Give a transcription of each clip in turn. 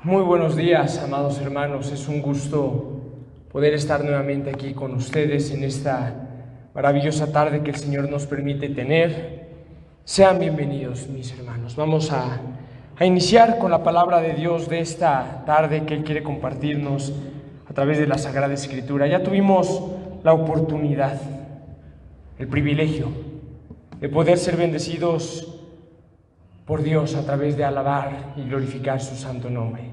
Muy buenos días, amados hermanos. Es un gusto poder estar nuevamente aquí con ustedes en esta maravillosa tarde que el Señor nos permite tener. Sean bienvenidos, mis hermanos. Vamos a iniciar con la palabra de Dios de esta tarde que Él quiere compartirnos a través de la Sagrada Escritura. Ya tuvimos la oportunidad, el privilegio de poder ser bendecidos por Dios a través de alabar y glorificar su santo nombre.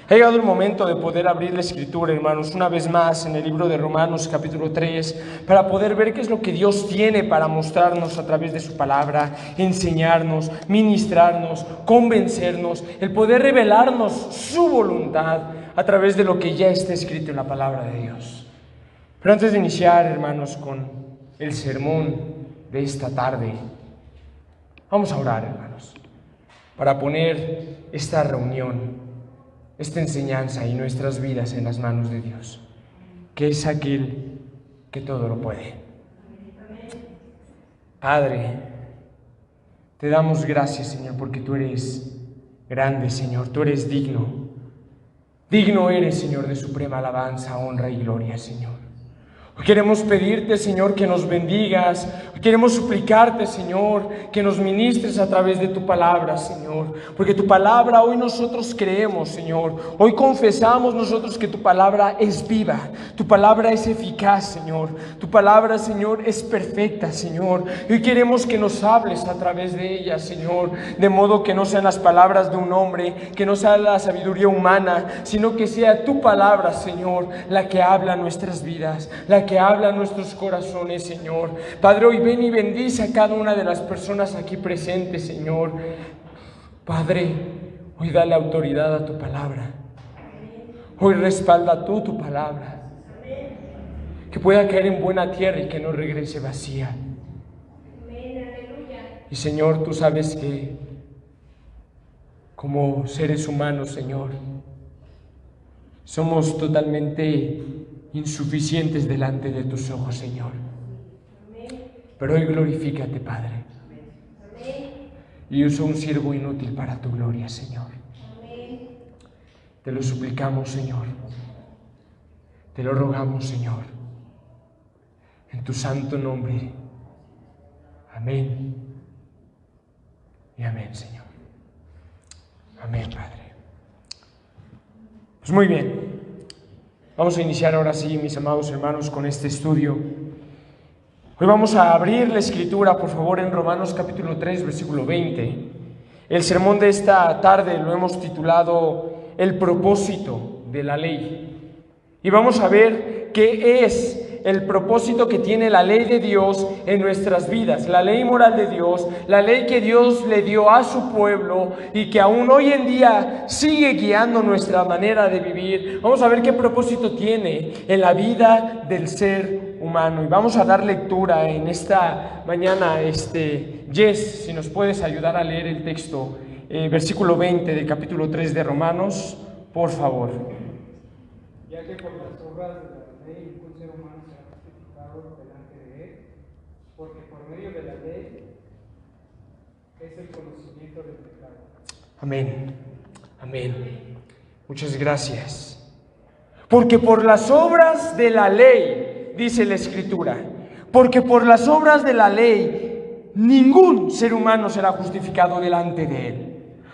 Ha llegado el momento de poder abrir la Escritura, hermanos, una vez más en el libro de Romanos capítulo 3, para poder ver qué es lo que Dios tiene para mostrarnos a través de su palabra, enseñarnos, ministrarnos, convencernos, el poder revelarnos su voluntad a través de lo que ya está escrito en la palabra de Dios. Pero antes de iniciar, hermanos, con el sermón de esta tarde, vamos a orar, hermanos, para poner esta reunión, esta enseñanza y nuestras vidas en las manos de Dios, que es aquel que todo lo puede. Padre, te damos gracias, Señor, porque tú eres grande, Señor, tú eres digno. Digno eres, Señor, de suprema alabanza, honra y gloria, Señor. Hoy queremos pedirte, Señor, que nos bendigas. Hoy queremos suplicarte, Señor, que nos ministres a través de tu palabra, Señor. Porque tu palabra hoy nosotros creemos, Señor. Hoy confesamos nosotros que tu palabra es viva. Tu palabra es eficaz, Señor. Tu palabra, Señor, es perfecta, Señor. Y hoy queremos que nos hables a través de ella, Señor. De modo que no sean las palabras de un hombre, que no sea la sabiduría humana, sino que sea tu palabra, Señor, la que habla nuestras vidas, la que habla en nuestros corazones, Señor. Padre, hoy ven y bendice a cada una de las personas aquí presentes, Señor. Padre, hoy dale autoridad a tu palabra. Hoy respalda tú tu palabra. Que pueda caer en buena tierra y que no regrese vacía. Y Señor, tú sabes que como seres humanos, Señor, somos totalmente insuficientes delante de tus ojos, Señor. Pero hoy glorifícate, Padre. Y yo soy un siervo inútil para tu gloria, Señor. Te lo suplicamos, Señor. Te lo rogamos, Señor. En tu santo nombre. Amén. Y amén, Señor. Amén, Padre. Pues muy bien. Vamos a iniciar ahora sí, mis amados hermanos, con este estudio. Hoy vamos a abrir la Escritura, por favor, en Romanos capítulo 3, versículo 20. El sermón de esta tarde lo hemos titulado El propósito de la ley. Y vamos a ver qué es el propósito que tiene la ley de Dios en nuestras vidas, la ley moral de Dios, la ley que Dios le dio a su pueblo y que aún hoy en día sigue guiando nuestra manera de vivir. Vamos a ver qué propósito tiene en la vida del ser humano. Y vamos a dar lectura en esta mañana. Jess, si nos puedes ayudar a leer el texto, versículo 20 del capítulo 3 de Romanos, por favor. Ya que por las obras de la ley ningún ser humano será justificado delante de él, porque por medio de la ley es el conocimiento del pecado. Amén. Amén. Muchas gracias. Porque por las obras de la ley, dice la Escritura, porque por las obras de la ley ningún ser humano será justificado delante de él.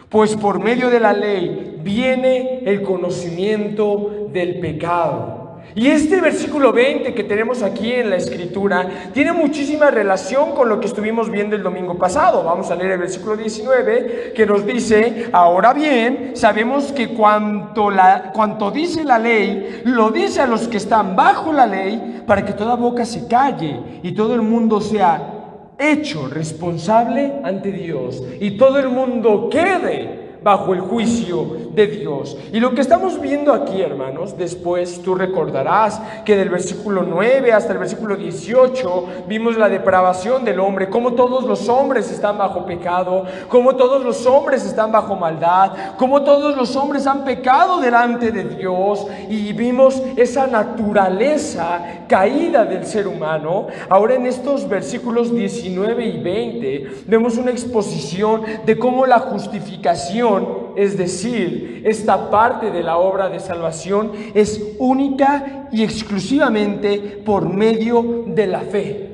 Pues por medio de la ley viene el conocimiento del pecado. Y este versículo 20 que tenemos aquí en la Escritura tiene muchísima relación con lo que estuvimos viendo el domingo pasado. Vamos a leer el versículo 19 que nos dice: ahora bien, sabemos que cuanto dice la ley, lo dice a los que están bajo la ley, para que toda boca se calle y todo el mundo sea hecho responsable ante Dios y todo el mundo quede bajo el juicio de Dios. Y lo que estamos viendo aquí, hermanos, después tú recordarás que del versículo 9 hasta el versículo 18 vimos la depravación del hombre, cómo todos los hombres están bajo pecado, cómo todos los hombres están bajo maldad, cómo todos los hombres han pecado delante de Dios, y vimos esa naturaleza caída del ser humano. Ahora en estos versículos 19 y 20 vemos una exposición de cómo la justificación es decir, esta parte de la obra de salvación, es única y exclusivamente por medio de la fe,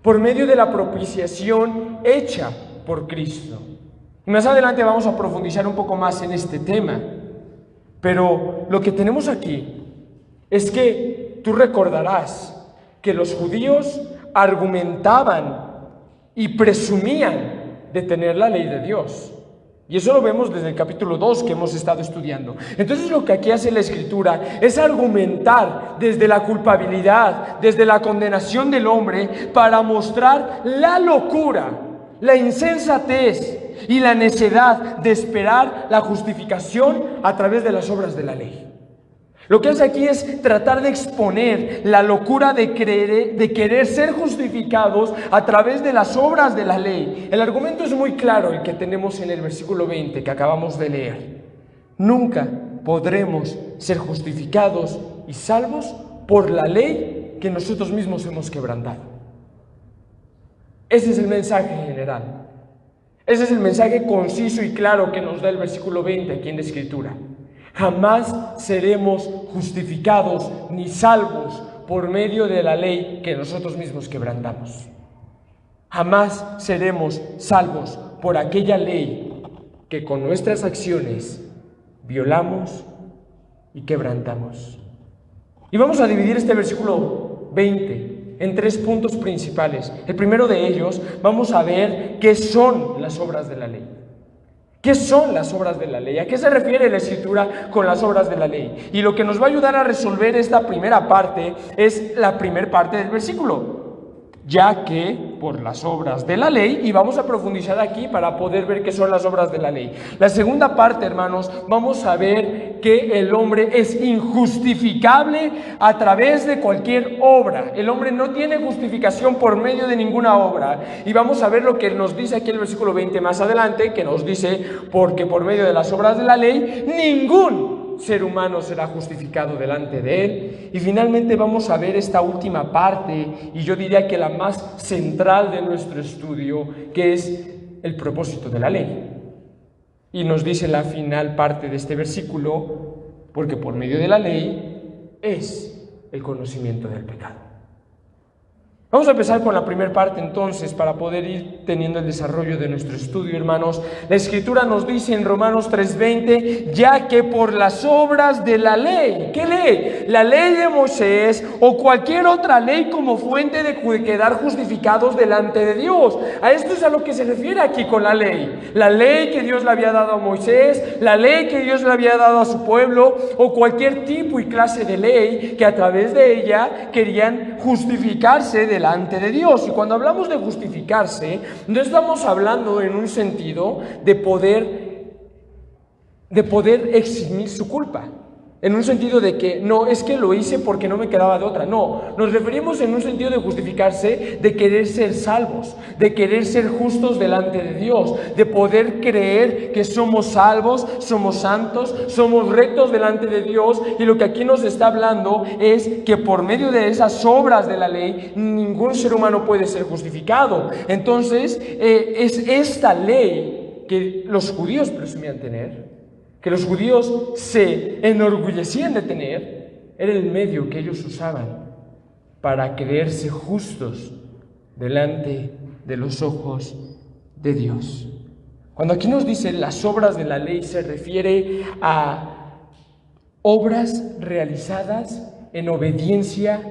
por medio de la propiciación hecha por Cristo. Y más adelante vamos a profundizar un poco más en este tema, pero lo que tenemos aquí es que tú recordarás que los judíos argumentaban y presumían de tener la ley de Dios. Y eso lo vemos desde el capítulo 2 que hemos estado estudiando. Entonces lo que aquí hace la Escritura es argumentar desde la culpabilidad, desde la condenación del hombre, para mostrar la locura, la insensatez y la necedad de esperar la justificación a través de las obras de la ley. Lo que hace aquí es tratar de exponer la locura de querer ser justificados a través de las obras de la ley. El argumento es muy claro, el que tenemos en el versículo 20 que acabamos de leer. Nunca podremos ser justificados y salvos por la ley que nosotros mismos hemos quebrantado. Ese es el mensaje general. Ese es el mensaje conciso y claro que nos da el versículo 20 aquí en la Escritura. Jamás seremos justificados ni salvos por medio de la ley que nosotros mismos quebrantamos. Jamás seremos salvos por aquella ley que con nuestras acciones violamos y quebrantamos. Y vamos a dividir este versículo 20 en 3 puntos principales. El primero de ellos, vamos a ver qué son las obras de la ley. ¿Qué son las obras de la ley? ¿A qué se refiere la Escritura con las obras de la ley? Y lo que nos va a ayudar a resolver esta primera parte es la primera parte del versículo. Ya que por las obras de la ley, y vamos a profundizar aquí para poder ver qué son las obras de la ley. La segunda parte, hermanos, vamos a ver que el hombre es injustificable a través de cualquier obra. El hombre no tiene justificación por medio de ninguna obra. Y vamos a ver lo que nos dice aquí el versículo 20 más adelante, que nos dice, porque por medio de las obras de la ley, ningún ser humano será justificado delante de él. Y finalmente vamos a ver esta última parte, y yo diría que la más central de nuestro estudio, que es el propósito de la ley. Y nos dice la final parte de este versículo, porque por medio de la ley es el conocimiento del pecado. Vamos a empezar con la primera parte entonces para poder ir teniendo el desarrollo de nuestro estudio, hermanos. La Escritura nos dice en Romanos 3:20, ya que por las obras de la ley, ¿qué ley? La ley de Moisés o cualquier otra ley como fuente de quedar justificados delante de Dios. A esto es a lo que se refiere aquí con la ley. La ley que Dios le había dado a Moisés, la ley que Dios le había dado a su pueblo o cualquier tipo y clase de ley que a través de ella querían justificarse delante de Dios. Y cuando hablamos de justificarse, no estamos hablando en un sentido de poder eximir su culpa, en un sentido de que no, es que lo hice porque no me quedaba de otra. No, nos referimos en un sentido de justificarse, de querer ser salvos, de querer ser justos delante de Dios, de poder creer que somos salvos, somos santos, somos rectos delante de Dios. Y lo que aquí nos está hablando es que por medio de esas obras de la ley, ningún ser humano puede ser justificado. Entonces, es esta ley que los judíos presumían tener, que los judíos se enorgullecían de tener, era el medio que ellos usaban para creerse justos delante de los ojos de Dios. Cuando aquí nos dice las obras de la ley, se refiere a obras realizadas en obediencia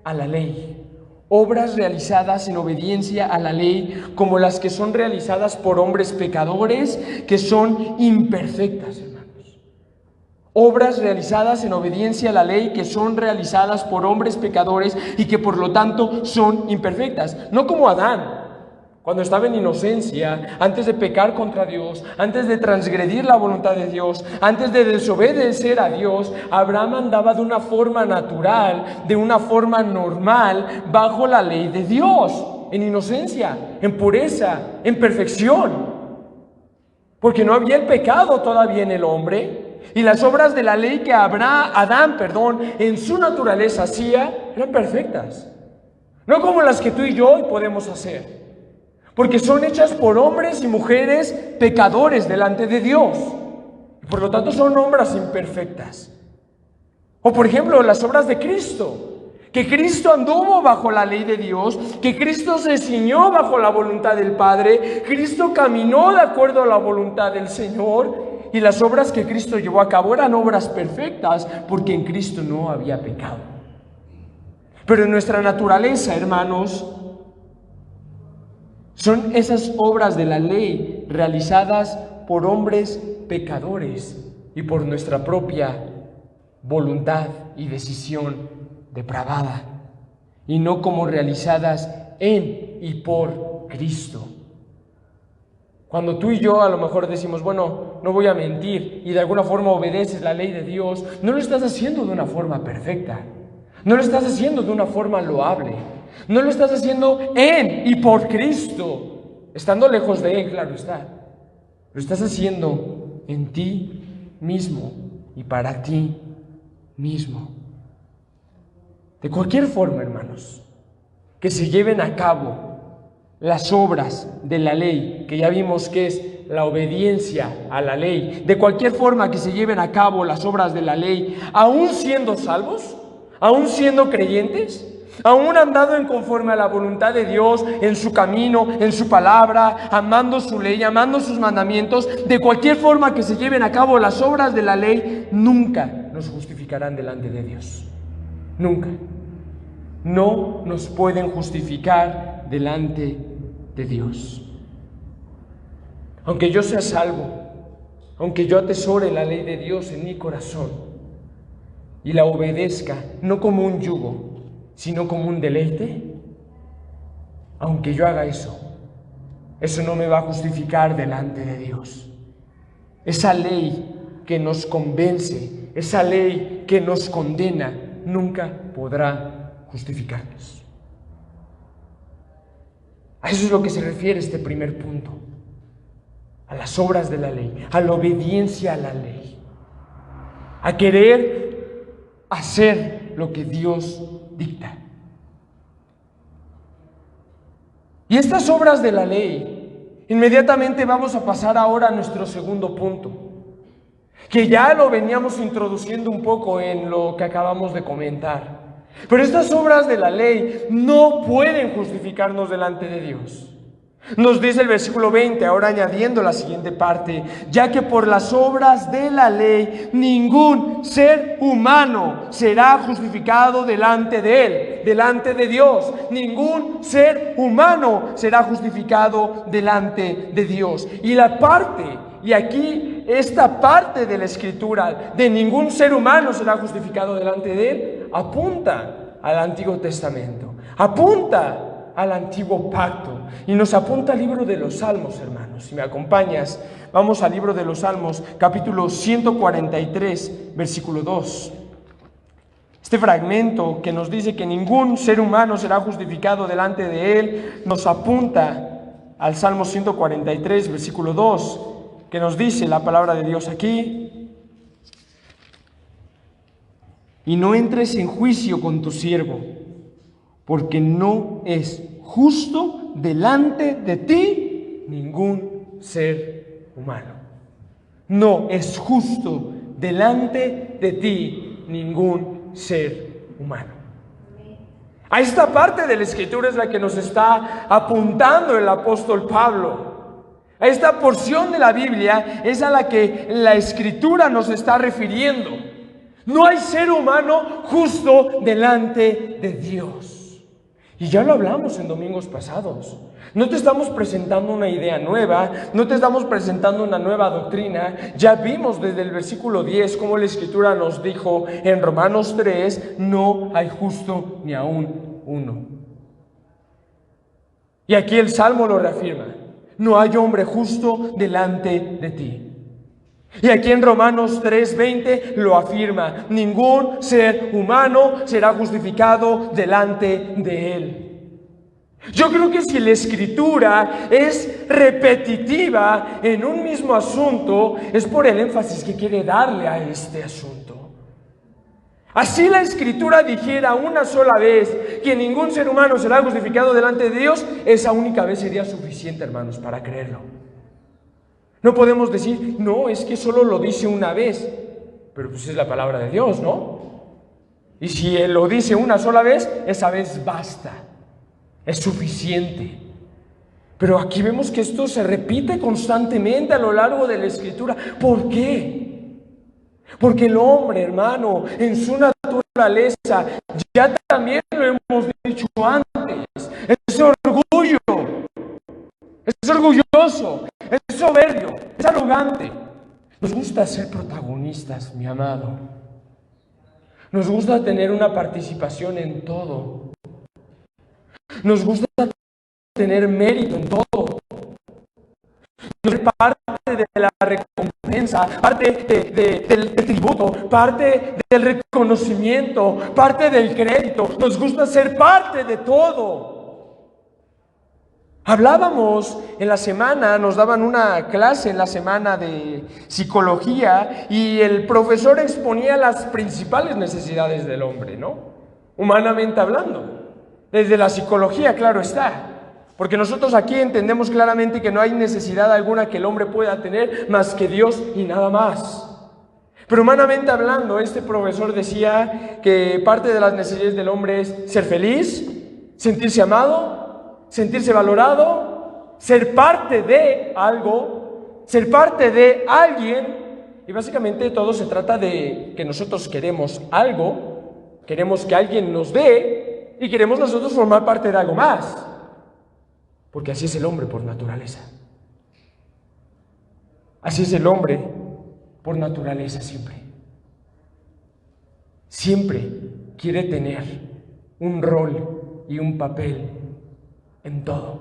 a la ley. Obras realizadas en obediencia a la ley, como las que son realizadas por hombres pecadores que son imperfectas, hermanos. Obras realizadas en obediencia a la ley que son realizadas por hombres pecadores y que por lo tanto son imperfectas. No como Adán, cuando estaba en inocencia, antes de pecar contra Dios, antes de transgredir la voluntad de Dios, antes de desobedecer a Dios. Abraham andaba de una forma natural, de una forma normal, bajo la ley de Dios, en inocencia, en pureza, en perfección, porque no había el pecado todavía en el hombre. Y las obras de la ley que Adán, en su naturaleza hacía, eran perfectas. No como las que tú y yo hoy podemos hacer, porque son hechas por hombres y mujeres pecadores delante de Dios. Por lo tanto, son obras imperfectas. O por ejemplo, las obras de Cristo. Que Cristo anduvo bajo la ley de Dios, que Cristo se ciñó bajo la voluntad del Padre, Cristo caminó de acuerdo a la voluntad del Señor, y las obras que Cristo llevó a cabo eran obras perfectas, porque en Cristo no había pecado. Pero en nuestra naturaleza, hermanos, son esas obras de la ley realizadas por hombres pecadores y por nuestra propia voluntad y decisión depravada, y no como realizadas en y por Cristo. Cuando tú y yo a lo mejor decimos, bueno, no voy a mentir, y de alguna forma obedeces la ley de Dios, no lo estás haciendo de una forma perfecta, no lo estás haciendo de una forma loable, no lo estás haciendo en y por Cristo, estando lejos de Él, claro está. Lo estás haciendo en ti mismo y para ti mismo. De cualquier forma, hermanos, que se lleven a cabo las obras de la ley, que ya vimos que es la obediencia a la ley, de cualquier forma que se lleven a cabo las obras de la ley, aún siendo salvos, aún siendo creyentes, aún andando en conforme a la voluntad de Dios, en su camino, en su palabra, amando su ley, amando sus mandamientos, de cualquier forma que se lleven a cabo las obras de la ley, nunca nos justificarán delante de Dios. Nunca. No nos pueden justificar delante de Dios. Aunque yo sea salvo, aunque yo atesore la ley de Dios en mi corazón y la obedezca, no como un yugo, sino como un deleite, aunque yo haga eso no me va a justificar delante de Dios. Esa ley que nos convence, esa ley que nos condena, nunca podrá justificarnos. A eso es lo que se refiere este primer punto, a las obras de la ley, a la obediencia a la ley, a querer hacer lo que Dios dicta. Y estas obras de la ley, inmediatamente vamos a pasar ahora a nuestro segundo punto, que ya lo veníamos introduciendo un poco en lo que acabamos de comentar. Pero estas obras de la ley no pueden justificarnos delante de Dios. Nos dice el versículo 20, ahora añadiendo la siguiente parte: ya que por las obras de la ley ningún ser humano será justificado delante de Él, delante de Dios. Ningún ser humano será justificado delante de Dios. Y la parte, y aquí esta parte de la Escritura, de ningún ser humano será justificado delante de Él, apunta al Antiguo Testamento, apunta al antiguo pacto y nos apunta al libro de los Salmos, hermanos. Si me acompañas, vamos al libro de los Salmos, capítulo 143, versículo 2. Este fragmento que nos dice que ningún ser humano será justificado delante de Él, nos apunta al Salmo 143, versículo 2, que nos dice la palabra de Dios aquí: y no entres en juicio con tu siervo, porque no es justo delante de ti ningún ser humano. No es justo delante de ti ningún ser humano. A esta parte de la Escritura es la que nos está apuntando el apóstol Pablo. A esta porción de la Biblia es a la que la Escritura nos está refiriendo. No hay ser humano justo delante de Dios. Y ya lo hablamos en domingos pasados. No te estamos presentando una idea nueva, no te estamos presentando una nueva doctrina. Ya vimos desde el versículo 10 cómo la Escritura nos dijo en Romanos 3, no hay justo ni aún uno. Y aquí el Salmo lo reafirma: no hay hombre justo delante de ti. Y aquí en Romanos 3:20 lo afirma: ningún ser humano será justificado delante de Él. Yo creo que si la Escritura es repetitiva en un mismo asunto, es por el énfasis que quiere darle a este asunto. Así la Escritura dijera una sola vez que ningún ser humano será justificado delante de Dios, esa única vez sería suficiente, hermanos, para creerlo. No podemos decir, no, es que solo lo dice una vez. Pero pues es la palabra de Dios, ¿no? Y si Él lo dice una sola vez, esa vez basta. Es suficiente. Pero aquí vemos que esto se repite constantemente a lo largo de la Escritura. ¿Por qué? Porque el hombre, hermano, en su naturaleza, ya también lo hemos dicho antes, es orgullo, es orgulloso, es soberbio, es arrogante. Nos gusta ser protagonistas, mi amado. Nos gusta tener una participación en todo. Nos gusta tener mérito en todo. Nos gusta ser parte de la recompensa, parte del tributo, parte del reconocimiento, parte del crédito. Nos gusta ser parte de todo. Hablábamos en la semana, nos daban una clase en la semana de psicología y el profesor exponía las principales necesidades del hombre, ¿no? Humanamente hablando, desde la psicología, claro está, porque nosotros aquí entendemos claramente que no hay necesidad alguna que el hombre pueda tener más que Dios y nada más. Pero humanamente hablando, este profesor decía que parte de las necesidades del hombre es ser feliz, sentirse amado, sentirse valorado, ser parte de algo, ser parte de alguien. Y básicamente todo se trata de que nosotros queremos algo, queremos que alguien nos dé y queremos nosotros formar parte de algo más. Porque así es el hombre por naturaleza. Así es el hombre por naturaleza siempre. Siempre quiere tener un rol y un papel en todo.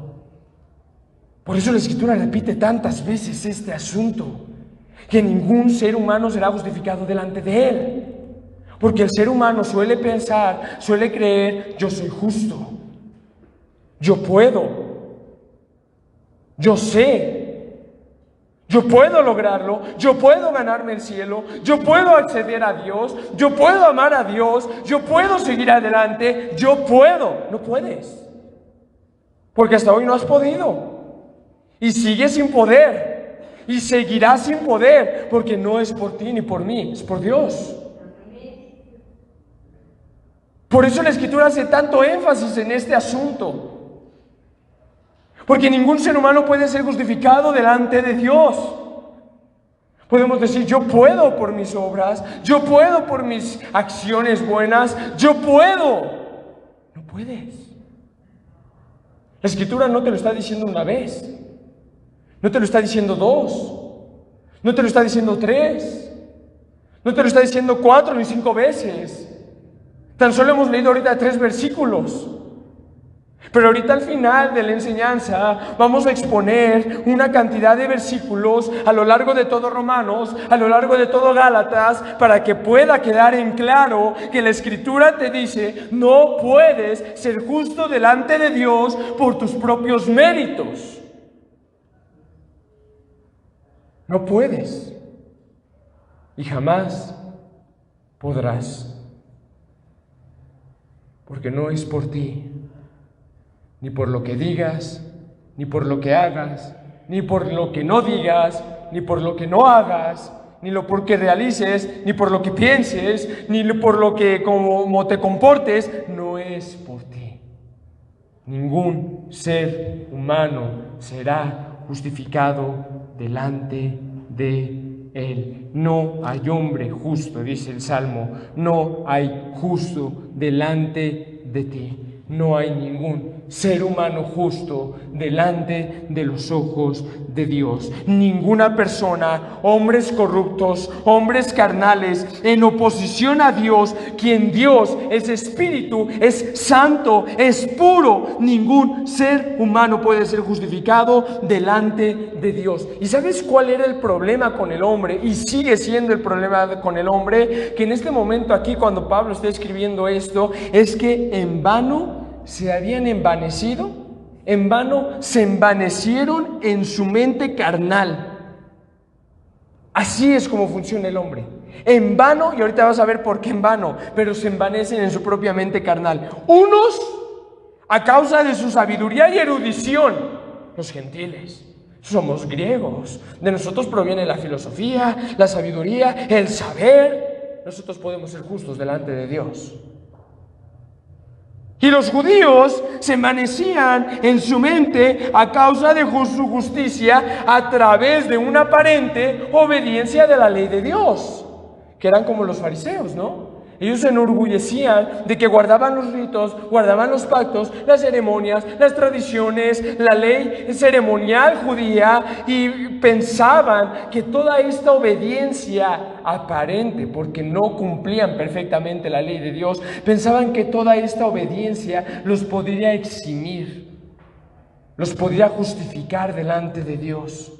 Por eso la Escritura repite tantas veces este asunto, que ningún ser humano será justificado delante de Él. Porque el ser humano suele pensar, suele creer, yo soy justo, yo puedo, yo sé, yo puedo lograrlo, yo puedo ganarme el cielo, yo puedo acceder a Dios, yo puedo amar a Dios, yo puedo seguir adelante, yo puedo. No puedes. Porque hasta hoy no has podido. Y sigues sin poder. Y seguirás sin poder. Porque no es por ti ni por mí, es por Dios. Por eso la Escritura hace tanto énfasis en este asunto. Porque ningún ser humano puede ser justificado delante de Dios. Podemos decir, yo puedo por mis obras, yo puedo por mis acciones buenas, yo puedo. No puedes. La Escritura no te lo está diciendo una vez, no te lo está diciendo dos, no te lo está diciendo tres, no te lo está diciendo 4 ni 5 veces. Tan solo hemos leído ahorita 3 versículos. Pero ahorita al final de la enseñanza vamos a exponer una cantidad de versículos a lo largo de todo Romanos, a lo largo de todo Gálatas, para que pueda quedar en claro que la Escritura te dice, no puedes ser justo delante de Dios por tus propios méritos. No puedes. Y jamás podrás. Porque no es por ti. Ni por lo que digas, ni por lo que hagas, ni por lo que no digas, ni por lo que no hagas, ni por que realices, ni por lo que pienses, ni por lo que como te comportes, no es por ti. Ningún ser humano será justificado delante de Él. No hay hombre justo, dice el Salmo, no hay justo delante de ti. No hay ningún ser humano justo delante de los ojos de Dios. Ninguna persona, hombres corruptos, hombres carnales, en oposición a Dios, quien Dios es espíritu, es santo, es puro. Ningún ser humano puede ser justificado delante de Dios. ¿Y sabes cuál era el problema con el hombre? Y sigue siendo el problema con el hombre, que en este momento aquí, cuando Pablo está escribiendo esto, es que en vano se habían envanecido, en vano se envanecieron en su mente carnal. Así es como funciona el hombre. En vano, y ahorita vas a ver por qué en vano, pero se envanecen en su propia mente carnal. Unos a causa de su sabiduría y erudición, los gentiles. Somos griegos. De nosotros proviene la filosofía, la sabiduría, el saber. Nosotros podemos ser justos delante de Dios. Y los judíos se envanecían en su mente a causa de su justicia a través de una aparente obediencia de la ley de Dios, que eran como los fariseos, ¿no? Ellos se enorgullecían de que guardaban los ritos, guardaban los pactos, las ceremonias, las tradiciones, la ley ceremonial judía, y pensaban que toda esta obediencia aparente, porque no cumplían perfectamente la ley de Dios, pensaban que toda esta obediencia los podría eximir, los podría justificar delante de Dios.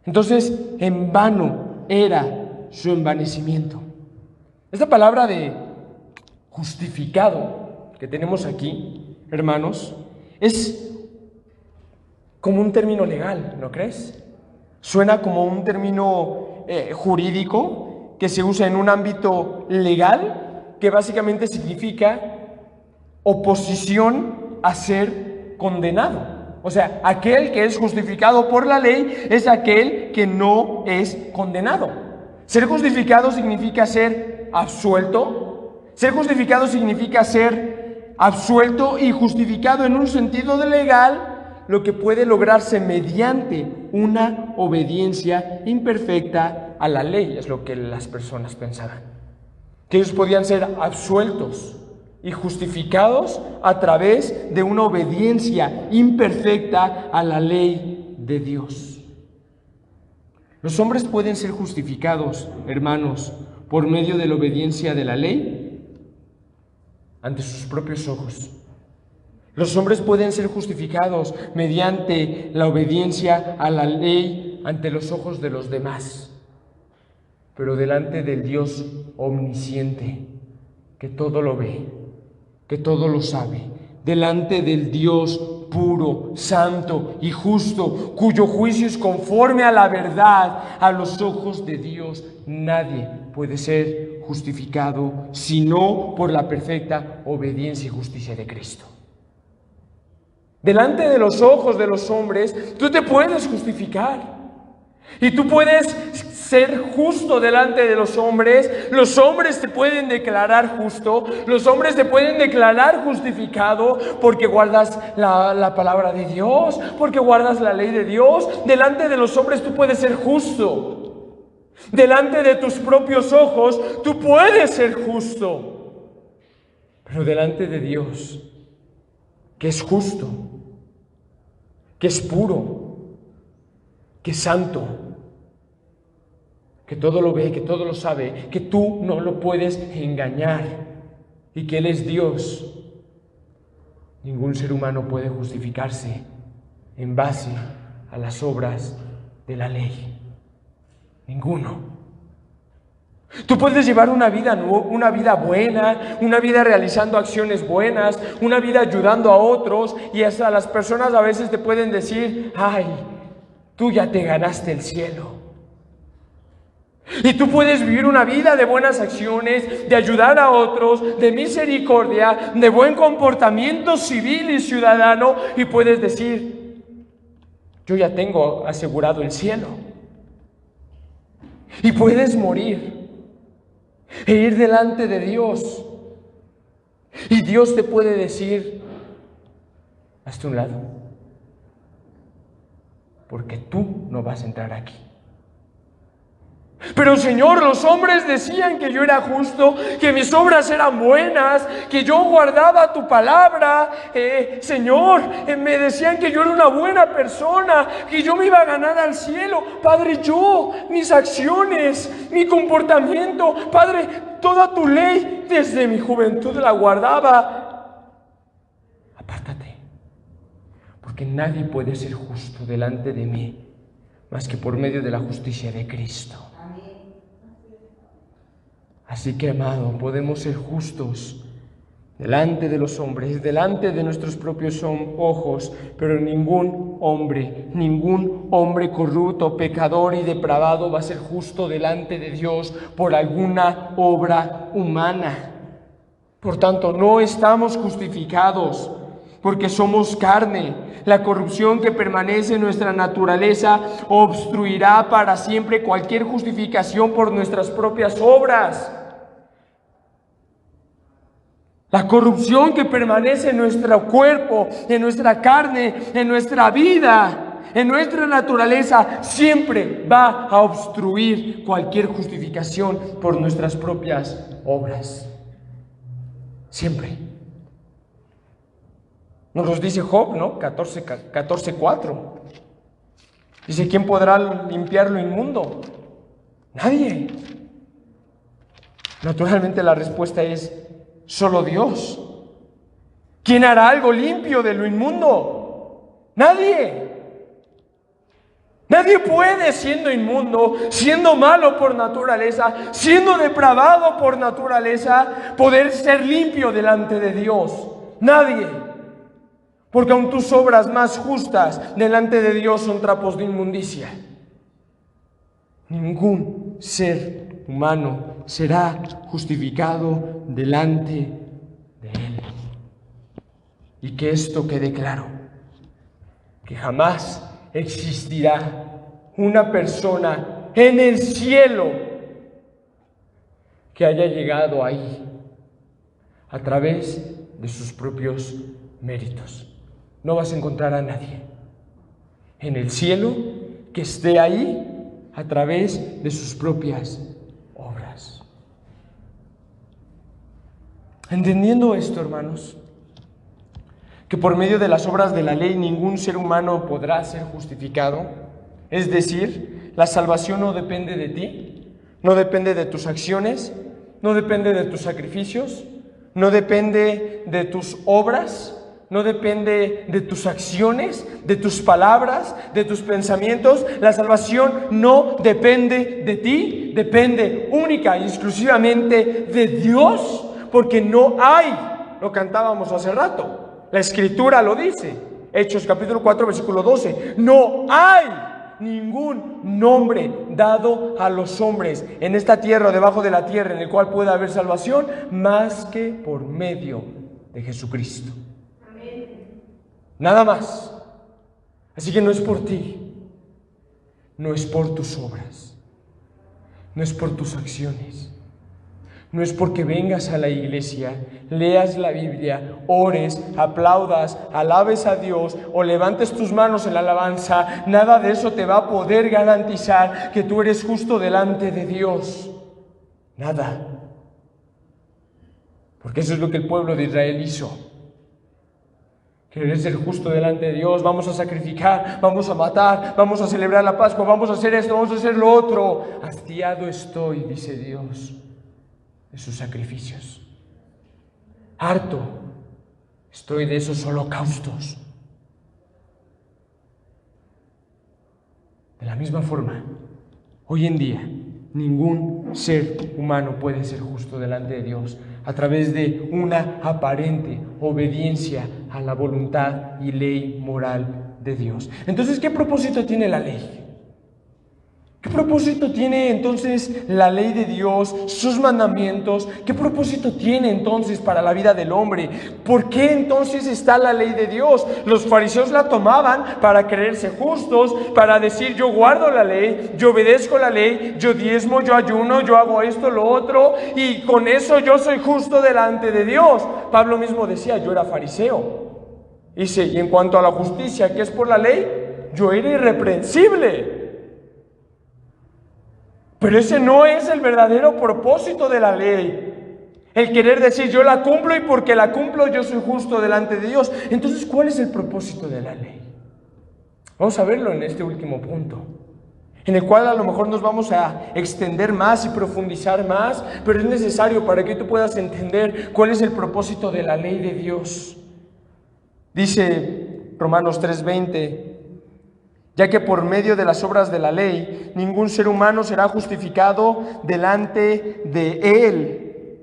Entonces, en vano era su envanecimiento. Esta palabra de justificado que tenemos aquí, hermanos, es como un término legal, ¿no crees? Suena como un término jurídico que se usa en un ámbito legal, que básicamente significa oposición a ser condenado. O sea, aquel que es justificado por la ley es aquel que no es condenado. Ser justificado significa ser absuelto. Ser justificado significa ser absuelto y justificado en un sentido de legal, lo que puede lograrse mediante una obediencia imperfecta a la ley, es lo que las personas pensaban. Que ellos podían ser absueltos y justificados a través de una obediencia imperfecta a la ley de Dios. Los hombres pueden ser justificados, hermanos, por medio de la obediencia de la ley ante sus propios ojos. Los hombres pueden ser justificados mediante la obediencia a la ley ante los ojos de los demás, pero delante del Dios omnisciente, que todo lo ve, que todo lo sabe, delante del Dios puro, santo y justo, cuyo juicio es conforme a la verdad. A los ojos de Dios nadie puede ser justificado sino por la perfecta obediencia y justicia de Cristo. Delante de los ojos de los hombres, tú te puedes justificar. Y tú puedes ser justo delante de los hombres te pueden declarar justo, los hombres te pueden declarar justificado porque guardas la palabra de Dios, porque guardas la ley de Dios. Delante de los hombres tú puedes ser justo. Delante de tus propios ojos tú puedes ser justo. Pero delante de Dios, que es justo, que es puro, que es santo, que todo lo ve, que todo lo sabe, que tú no lo puedes engañar y que Él es Dios. Ningún ser humano puede justificarse en base a las obras de la ley. Ninguno. Tú puedes llevar una vida buena, una vida realizando acciones buenas, una vida ayudando a otros, y hasta las personas a veces te pueden decir: ay, tú ya te ganaste el cielo. Y tú puedes vivir una vida de buenas acciones, de ayudar a otros, de misericordia, de buen comportamiento civil y ciudadano, y puedes decir: yo ya tengo asegurado el cielo. Y puedes morir e ir delante de Dios, y Dios te puede decir: hazte un lado, porque tú no vas a entrar aquí. Pero Señor, los hombres decían que yo era justo, que mis obras eran buenas, que yo guardaba tu palabra. Señor, me decían que yo era una buena persona, que yo me iba a ganar al cielo. Padre, yo, mis acciones, mi comportamiento, Padre, toda tu ley desde mi juventud la guardaba. Apártate, porque nadie puede ser justo delante de mí más que por medio de la justicia de Cristo. Así que, amado, podemos ser justos delante de los hombres, delante de nuestros propios ojos, pero ningún hombre corrupto, pecador y depravado va a ser justo delante de Dios por alguna obra humana. Por tanto, no estamos justificados porque somos carne. La corrupción que permanece en nuestra naturaleza obstruirá para siempre cualquier justificación por nuestras propias obras. La corrupción que permanece en nuestro cuerpo, en nuestra carne, en nuestra vida, en nuestra naturaleza, siempre va a obstruir cualquier justificación por nuestras propias obras. Siempre. Nos los dice Job, ¿no? 14:4. Dice, ¿quién podrá limpiar lo inmundo? Nadie. Naturalmente la respuesta es solo Dios. ¿Quién hará algo limpio de lo inmundo? Nadie. Nadie puede, siendo inmundo, siendo malo por naturaleza, siendo depravado por naturaleza, poder ser limpio delante de Dios. Nadie. Porque aun tus obras más justas delante de Dios son trapos de inmundicia. Ningún ser humano será justificado delante de Él. Y que esto quede claro, que jamás existirá una persona en el cielo que haya llegado ahí a través de sus propios méritos. No vas a encontrar a nadie en el cielo que esté ahí a través de sus propias obras. Entendiendo esto, hermanos, que por medio de las obras de la ley ningún ser humano podrá ser justificado, es decir, la salvación no depende de ti, no depende de tus acciones, no depende de tus sacrificios, no depende de tus obras, no depende de tus acciones, de tus palabras, de tus pensamientos. La salvación no depende de ti, depende única y exclusivamente de Dios, porque no hay, lo cantábamos hace rato, la Escritura lo dice, Hechos capítulo 4 versículo 12, no hay ningún nombre dado a los hombres en esta tierra o debajo de la tierra en el cual pueda haber salvación más que por medio de Jesucristo. Amén. Nada más. Así que no es por ti, no es por tus obras, no es por tus acciones. No es porque vengas a la iglesia, leas la Biblia, ores, aplaudas, alabes a Dios o levantes tus manos en la alabanza. Nada de eso te va a poder garantizar que tú eres justo delante de Dios. Nada. Porque eso es lo que el pueblo de Israel hizo. Querer ser justo delante de Dios, vamos a sacrificar, vamos a matar, vamos a celebrar la Pascua, vamos a hacer esto, vamos a hacer lo otro. Hastiado estoy, dice Dios, de sus sacrificios. Harto estoy de esos holocaustos. De la misma forma, hoy en día, ningún ser humano puede ser justo delante de Dios a través de una aparente obediencia a la voluntad y ley moral de Dios. Entonces, ¿qué propósito tiene la ley? ¿Qué propósito tiene entonces la ley de Dios, sus mandamientos? ¿Qué propósito tiene entonces para la vida del hombre? ¿Por qué entonces está la ley de Dios? Los fariseos la tomaban para creerse justos, para decir yo guardo la ley, yo obedezco la ley, yo diezmo, yo ayuno, yo hago esto, lo otro, y con eso yo soy justo delante de Dios. Pablo mismo decía, yo era fariseo. Dice, y en cuanto a la justicia que es por la ley, yo era irreprensible. Pero ese no es el verdadero propósito de la ley. El querer decir yo la cumplo y porque la cumplo yo soy justo delante de Dios. Entonces, ¿cuál es el propósito de la ley? Vamos a verlo en este último punto, en el cual a lo mejor nos vamos a extender más y profundizar más, pero es necesario para que tú puedas entender cuál es el propósito de la ley de Dios. Dice Romanos 3:20, ya que por medio de las obras de la ley, ningún ser humano será justificado delante de Él,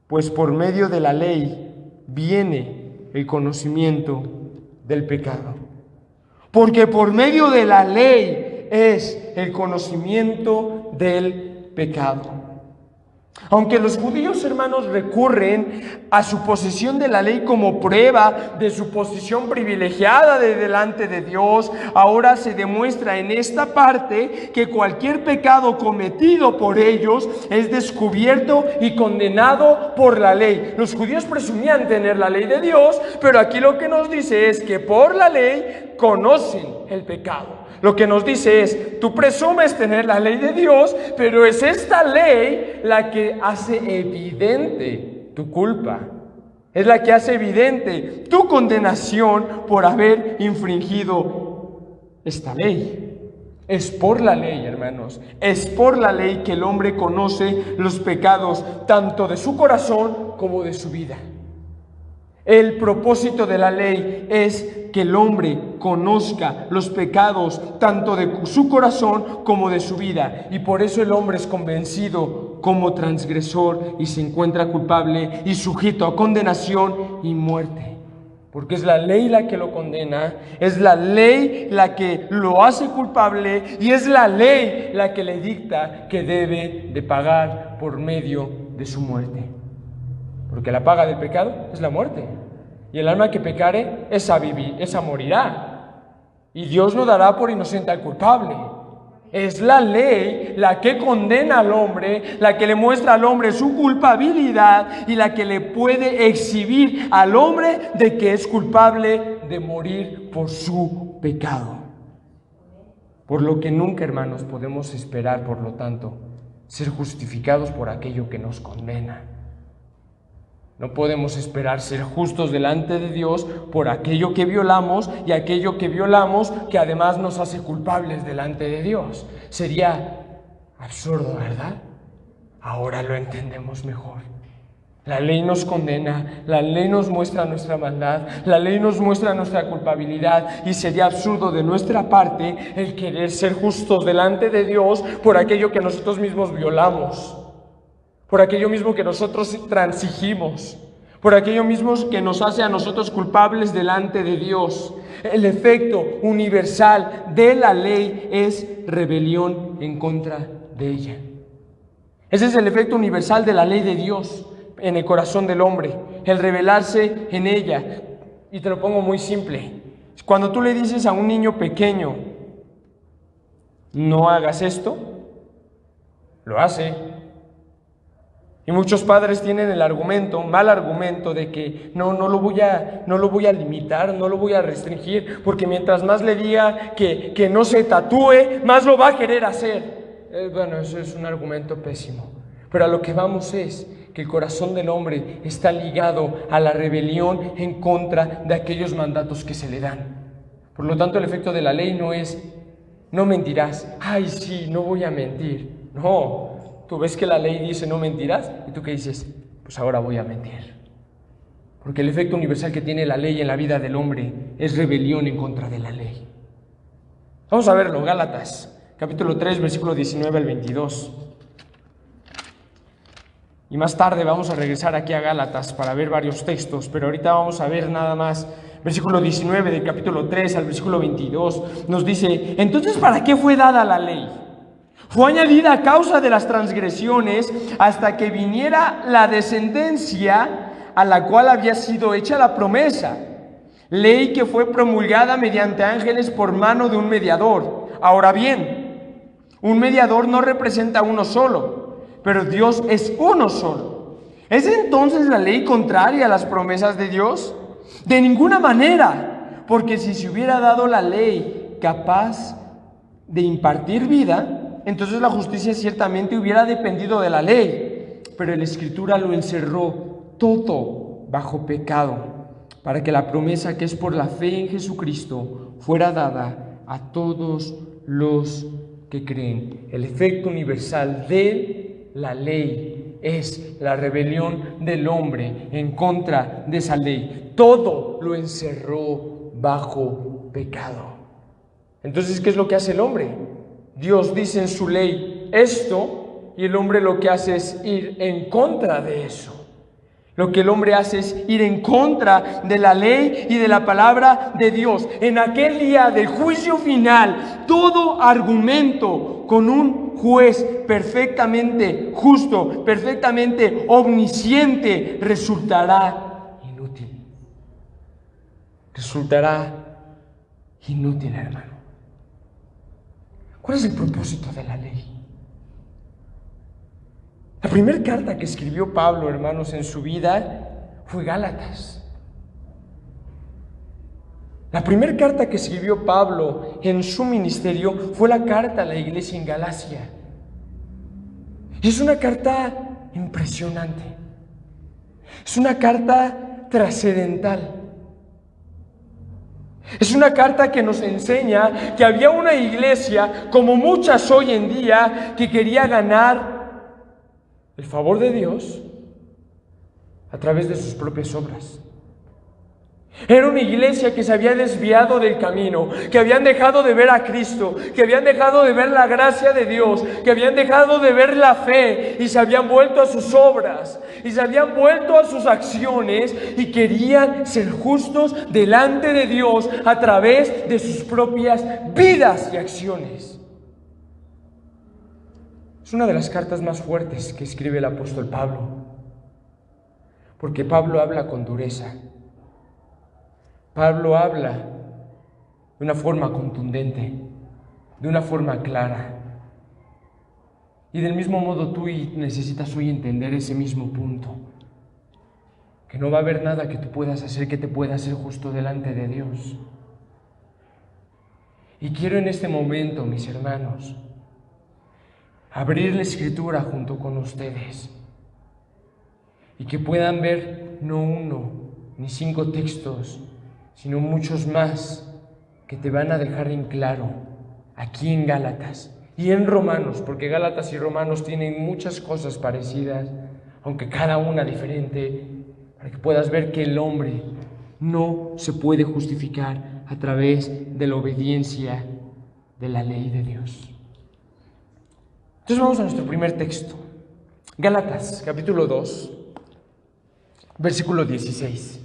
pues por medio de la ley viene el conocimiento del pecado. Porque por medio de la ley es el conocimiento del pecado. Aunque los judíos, hermanos, recurren a su posesión de la ley como prueba de su posición privilegiada delante de Dios, ahora se demuestra en esta parte que cualquier pecado cometido por ellos es descubierto y condenado por la ley. Los judíos presumían tener la ley de Dios, pero aquí lo que nos dice es que por la ley conocen el pecado. Lo que nos dice es, tú presumes tener la ley de Dios, pero es esta ley la que hace evidente tu culpa. Es la que hace evidente tu condenación por haber infringido esta ley. Es por la ley, hermanos, es por la ley que el hombre conoce los pecados tanto de su corazón como de su vida. El propósito de la ley es que el hombre conozca los pecados tanto de su corazón como de su vida, y por eso el hombre es convencido como transgresor y se encuentra culpable y sujeto a condenación y muerte. Porque es la ley la que lo condena, es la ley la que lo hace culpable y es la ley la que le dicta que debe de pagar por medio de su muerte. Porque la paga del pecado es la muerte. Y el alma que pecare, esa morirá. Y Dios no dará por inocente al culpable. Es la ley la que condena al hombre, la que le muestra al hombre su culpabilidad y la que le puede exhibir al hombre de que es culpable de morir por su pecado. Por lo que nunca, hermanos, podemos esperar, por lo tanto, ser justificados por aquello que nos condena. No podemos esperar ser justos delante de Dios por aquello que violamos y aquello que violamos que además nos hace culpables delante de Dios. Sería absurdo, ¿verdad? Ahora lo entendemos mejor. La ley nos condena, la ley nos muestra nuestra maldad, la ley nos muestra nuestra culpabilidad y sería absurdo de nuestra parte el querer ser justos delante de Dios por aquello que nosotros mismos violamos. Por aquello mismo que nosotros transigimos, por aquello mismo que nos hace a nosotros culpables delante de Dios. El efecto universal de la ley es rebelión en contra de ella. Ese es el efecto universal de la ley de Dios en el corazón del hombre, el rebelarse en ella. Y te lo pongo muy simple. Cuando tú le dices a un niño pequeño, no hagas esto, lo hace. Y muchos padres tienen el argumento, mal argumento, de que no lo voy a limitar, no lo voy a restringir, porque mientras más le diga que no se tatúe, más lo va a querer hacer. Bueno, eso es un argumento pésimo. Pero a lo que vamos es que el corazón del hombre está ligado a la rebelión en contra de aquellos mandatos que se le dan. Por lo tanto, el efecto de la ley no es, no mentirás. Ay, sí, no voy a mentir. No. Tú ves que la ley dice no mentirás y tú qué dices, pues ahora voy a mentir. Porque el efecto universal que tiene la ley en la vida del hombre es rebelión en contra de la ley. Vamos a verlo, Gálatas, capítulo 3, versículo 19 al 22. Y más tarde vamos a regresar aquí a Gálatas para ver varios textos, pero ahorita vamos a ver nada más. Versículo 19 del capítulo 3 al versículo 22 nos dice, entonces ¿para qué fue dada la ley? Fue añadida a causa de las transgresiones hasta que viniera la descendencia a la cual había sido hecha la promesa. Ley que fue promulgada mediante ángeles por mano de un mediador. Ahora bien, un mediador no representa uno solo, pero Dios es uno solo. ¿Es entonces la ley contraria a las promesas de Dios? De ninguna manera, porque si se hubiera dado la ley capaz de impartir vida, entonces la justicia ciertamente hubiera dependido de la ley, pero la Escritura lo encerró todo bajo pecado, para que la promesa que es por la fe en Jesucristo fuera dada a todos los que creen. El efecto universal de la ley es la rebelión del hombre en contra de esa ley. Todo lo encerró bajo pecado. Entonces, ¿qué es lo que hace el hombre? Dios dice en su ley esto y el hombre lo que hace es ir en contra de eso. Lo que el hombre hace es ir en contra de la ley y de la palabra de Dios. En aquel día del juicio final, todo argumento con un juez perfectamente justo, perfectamente omnisciente, resultará inútil. Resultará inútil, hermano. ¿Cuál es el propósito de la ley? La primera carta que escribió Pablo, hermanos, en su vida fue Gálatas. La primera carta que escribió Pablo en su ministerio fue la carta a la iglesia en Galacia. Y es una carta impresionante. Es una carta trascendental. Es una carta que nos enseña que había una iglesia, como muchas hoy en día, que quería ganar el favor de Dios a través de sus propias obras. Era una iglesia que se había desviado del camino, que habían dejado de ver a Cristo, que habían dejado de ver la gracia de Dios, que habían dejado de ver la fe y se habían vuelto a sus obras y se habían vuelto a sus acciones y querían ser justos delante de Dios a través de sus propias vidas y acciones. Es una de las cartas más fuertes que escribe el apóstol Pablo, porque Pablo habla con dureza. Pablo habla de una forma contundente, de una forma clara. Y del mismo modo tú necesitas hoy entender ese mismo punto. Que no va a haber nada que tú puedas hacer que te pueda hacer justo delante de Dios. Y quiero en este momento, mis hermanos, abrir la Escritura junto con ustedes. Y que puedan ver no uno ni 5 textos, sino muchos más que te van a dejar en claro aquí en Gálatas y en Romanos, porque Gálatas y Romanos tienen muchas cosas parecidas, aunque cada una diferente, para que puedas ver que el hombre no se puede justificar a través de la obediencia de la ley de Dios. Entonces vamos a nuestro primer texto, Gálatas capítulo 2, versículo 16.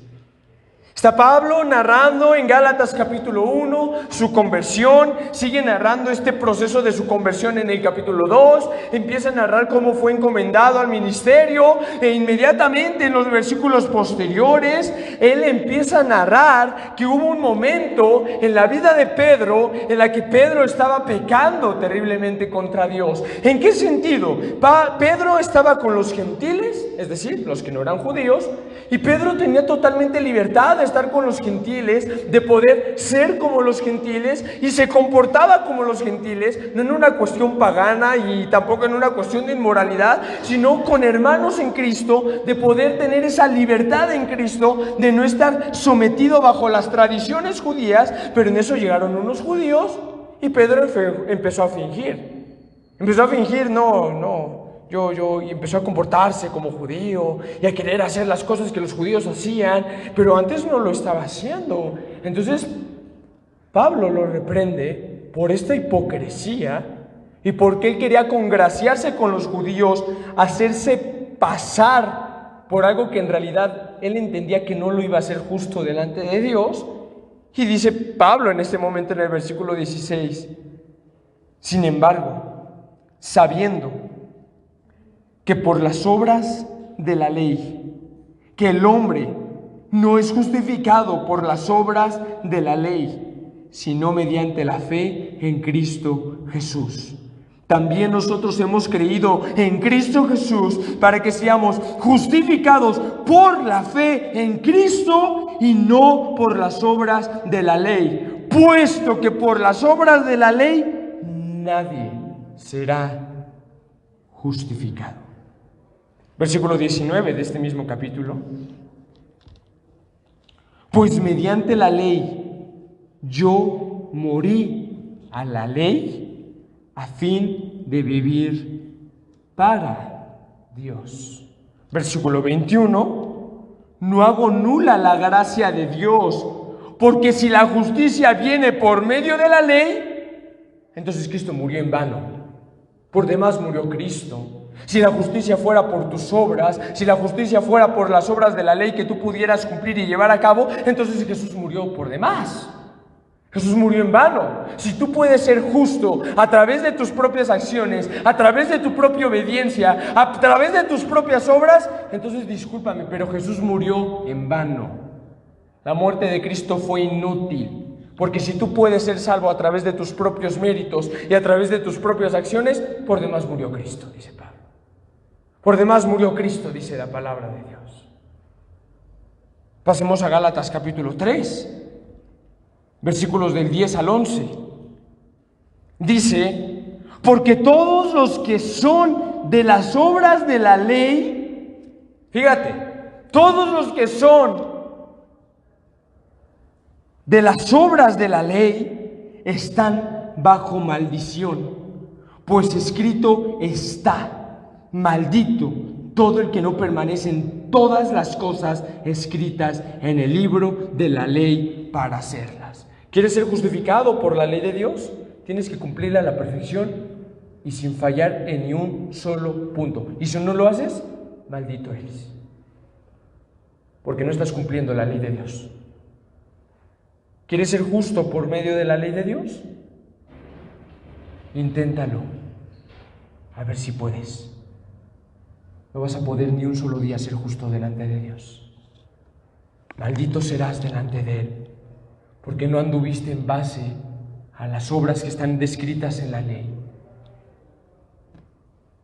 Está Pablo narrando en Gálatas capítulo 1 su conversión, sigue narrando este proceso de su conversión en el capítulo 2, empieza a narrar cómo fue encomendado al ministerio e inmediatamente en los versículos posteriores él empieza a narrar que hubo un momento en la vida de Pedro en la que Pedro estaba pecando terriblemente contra Dios. ¿En qué sentido? Pedro estaba con los gentiles, es decir, los que no eran judíos, y Pedro tenía totalmente libertad de estar con los gentiles, de poder ser como los gentiles, y se comportaba como los gentiles, no en una cuestión pagana y tampoco en una cuestión de inmoralidad, sino con hermanos en Cristo, de poder tener esa libertad en Cristo, de no estar sometido bajo las tradiciones judías. Pero en eso llegaron unos judíos y Pedro empezó a fingir. Y empezó a comportarse como judío y a querer hacer las cosas que los judíos hacían, pero antes no lo estaba haciendo. Entonces Pablo lo reprende por esta hipocresía y porque él quería congraciarse con los judíos, hacerse pasar por algo que en realidad él entendía que no lo iba a hacer justo delante de Dios. Y dice Pablo en este momento en el versículo 16: sin embargo, sabiendo que por las obras de la ley, que el hombre no es justificado por las obras de la ley, sino mediante la fe en Cristo Jesús. También nosotros hemos creído en Cristo Jesús para que seamos justificados por la fe en Cristo y no por las obras de la ley, puesto que por las obras de la ley nadie será justificado. Versículo 19 de este mismo capítulo: pues mediante la ley yo morí a la ley a fin de vivir para Dios. Versículo 21: no hago nula la gracia de Dios, porque si la justicia viene por medio de la ley, entonces Cristo murió en vano. Por demás murió Cristo. Si la justicia fuera por tus obras, si la justicia fuera por las obras de la ley que tú pudieras cumplir y llevar a cabo, entonces Jesús murió por demás. Jesús murió en vano. Si tú puedes ser justo a través de tus propias acciones, a través de tu propia obediencia, a través de tus propias obras, entonces discúlpame, pero Jesús murió en vano. La muerte de Cristo fue inútil, porque si tú puedes ser salvo a través de tus propios méritos y a través de tus propias acciones, por demás murió Cristo, dice Pablo. Por demás murió Cristo, dice la palabra de Dios. Pasemos a Gálatas capítulo 3. Versículos del 10 al 11. Dice, porque todos los que son de las obras de la ley, fíjate, todos los que son de las obras de la ley están bajo maldición, pues escrito está, maldito todo el que no permanece en todas las cosas escritas en el libro de la ley para hacerlas. ¿Quieres ser justificado por la ley de Dios? Tienes que cumplirla a la perfección y sin fallar en ni un solo punto. Y si no lo haces, maldito eres, porque no estás cumpliendo la ley de Dios. ¿Quieres ser justo por medio de la ley de Dios? Inténtalo, a ver si puedes. No vas a poder ni un solo día ser justo delante de Dios. Maldito serás delante de Él, porque no anduviste en base a las obras que están descritas en la ley.